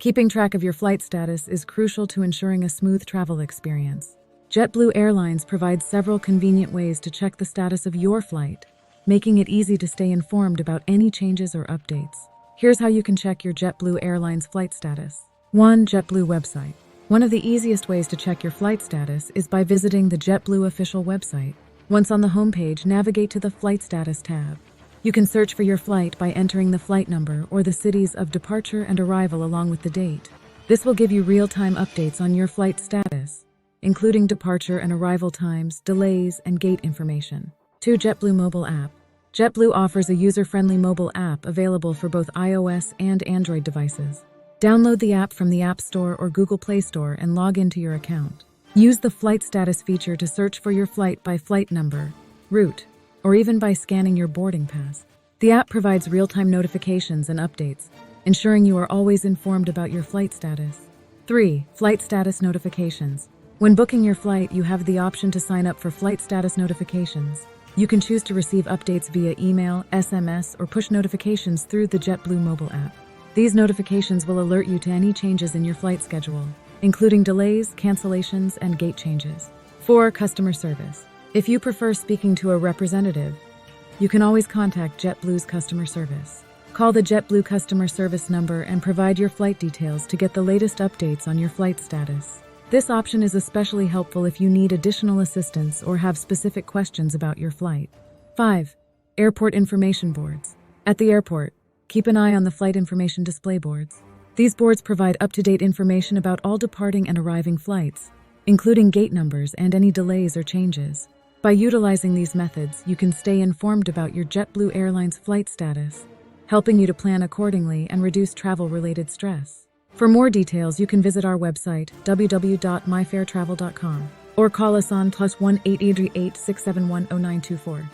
Keeping track of your flight status is crucial to ensuring a smooth travel experience. Jetblue Airlines provides several convenient ways to check the status of your flight, making it easy to stay informed about any changes or updates. Here's how you can check your Jetblue Airlines flight status. 1. Jetblue website. One of the easiest ways to check your flight status is by visiting the Jetblue official website. Once on the homepage, navigate to the Flight Status tab. You can search for your flight by entering the flight number or the cities of departure and arrival along with the date. This will give you real-time updates on your flight status, including departure and arrival times, delays, and gate information. 2. Jetblue mobile app. JetBlue offers a user-friendly mobile app available for both iOS and Android devices. Download the app from the App Store or Google Play Store and log into your account. Use the flight status feature to search for your flight by flight number, route, or even by scanning your boarding pass. The app provides real-time notifications and updates, ensuring you are always informed about your flight status. 3. Flight status notifications. When booking your flight, you have the option to sign up for flight status notifications. You can choose to receive updates via email, SMS, or push notifications through the JetBlue mobile app. These notifications will alert you to any changes in your flight schedule, including delays, cancellations, and gate changes. 4. Customer service. If you prefer speaking to a representative, you can always contact JetBlue's customer service. Call the JetBlue customer service number and provide your flight details to get the latest updates on your flight status. This option is especially helpful if you need additional assistance or have specific questions about your flight. 5. Airport information boards. At the airport, keep an eye on the flight information display boards. These boards provide up-to-date information about all departing and arriving flights, including gate numbers and any delays or changes. By utilizing these methods, you can stay informed about your JetBlue Airlines flight status, helping you to plan accordingly and reduce travel-related stress. For more details, you can visit our website, www.myfaretravel.com, or call us on +1 888 671 0924.